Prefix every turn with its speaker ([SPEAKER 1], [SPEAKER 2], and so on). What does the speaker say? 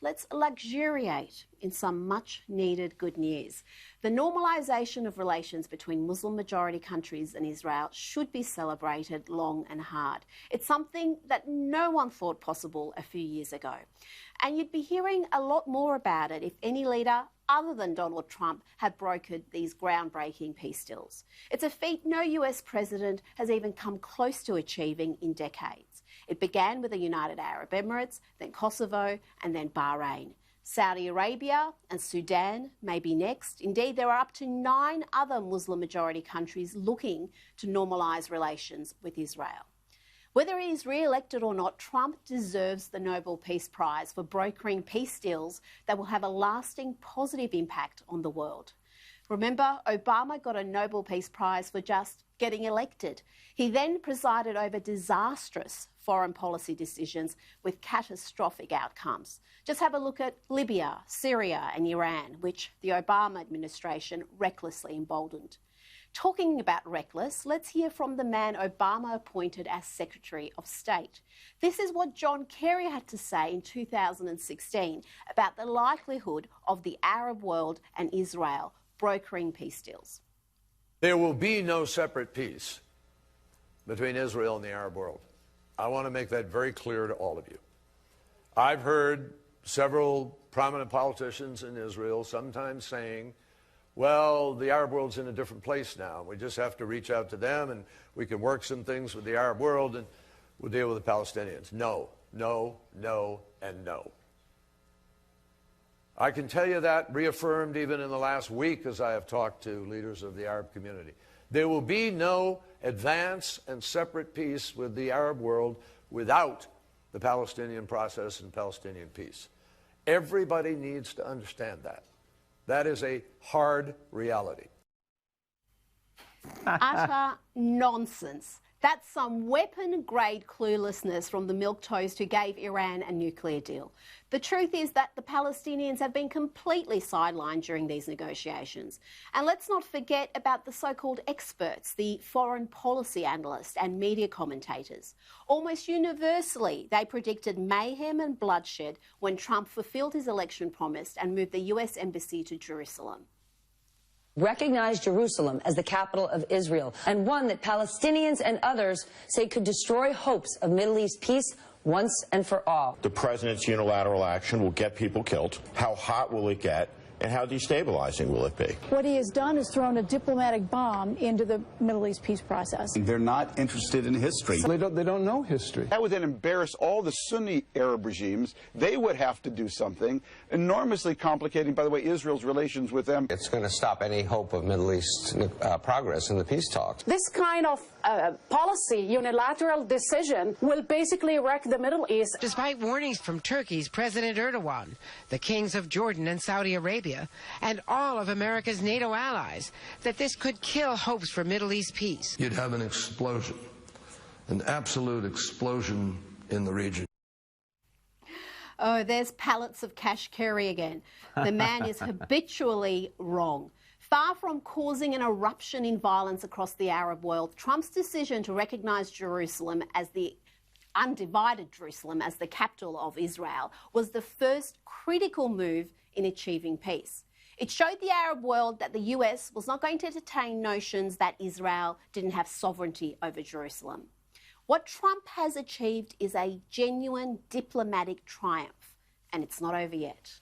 [SPEAKER 1] let's luxuriate in some much-needed good news. The normalisation of relations between Muslim-majority countries and Israel should be celebrated long and hard. It's something that no one thought possible a few years ago. And you'd be hearing a lot more about it if any leader other than Donald Trump had brokered these groundbreaking peace deals. It's a feat no US president has even come close to achieving in decades. It began with the United Arab Emirates, then Kosovo, and then Bahrain. Saudi Arabia and Sudan may be next. Indeed, there are up to 9 other Muslim-majority countries looking to normalise relations with Israel. Whether he is re-elected or not, Trump deserves the Nobel Peace Prize for brokering peace deals that will have a lasting positive impact on the world. Remember, Obama got a Nobel Peace Prize for just getting elected. He then presided over disastrous foreign policy decisions with catastrophic outcomes. Just have a look at Libya, Syria and Iran, which the Obama administration recklessly emboldened. Talking about reckless, let's hear from the man Obama appointed as Secretary of State. This is what John Kerry had to say in 2016 about the likelihood of the Arab world and Israel brokering peace deals.
[SPEAKER 2] There will be no separate peace between Israel and the Arab world. I want to make that very clear to all of you. I've heard several prominent politicians in Israel sometimes saying, well, the Arab world's in a different place now. We just have to reach out to them and we can work some things with the Arab world and we'll deal with the Palestinians. No, no, no, and no. I can tell you that, reaffirmed even in the last week as I have talked to leaders of the Arab community. There will be no advance and separate peace with the Arab world without the Palestinian process and Palestinian peace. Everybody needs to understand that. That is a hard reality.
[SPEAKER 1] Utter nonsense. That's some weapon-grade cluelessness from the milquetoast who gave Iran a nuclear deal. The truth is that the Palestinians have been completely sidelined during these negotiations. And let's not forget about the so-called experts, the foreign policy analysts and media commentators. Almost universally, they predicted mayhem and bloodshed when Trump fulfilled his election promise and moved the US embassy to Jerusalem.
[SPEAKER 3] Recognized Jerusalem as the capital of Israel, and one that Palestinians and others say could destroy hopes of Middle East peace once and for all.
[SPEAKER 4] The president's unilateral action will get people killed. How hot will it get? And how destabilizing will it be?
[SPEAKER 5] What he has done is thrown a diplomatic bomb into the Middle East peace process.
[SPEAKER 6] They're not interested in history.
[SPEAKER 7] They don't know history.
[SPEAKER 8] That would then embarrass all the Sunni Arab regimes. They would have to do something, enormously complicating, by the way, Israel's relations with them.
[SPEAKER 9] It's going to stop any hope of Middle East progress in the peace talks.
[SPEAKER 5] This kind of policy, unilateral decision, will basically wreck the Middle East.
[SPEAKER 10] Despite warnings from Turkey's President Erdogan, the kings of Jordan and Saudi Arabia, and all of America's NATO allies, that this could kill hopes for Middle East peace.
[SPEAKER 7] You'd have an explosion, an absolute explosion in the region.
[SPEAKER 1] Oh, there's pallets of cash Kerry again. The man is habitually wrong. Far from causing an eruption in violence across the Arab world, Trump's decision to recognise Jerusalem as the undivided Jerusalem as the capital of Israel was the first critical move in achieving peace. It showed the Arab world that the US was not going to entertain notions that Israel didn't have sovereignty over Jerusalem. What Trump has achieved is a genuine diplomatic triumph, and it's not over yet.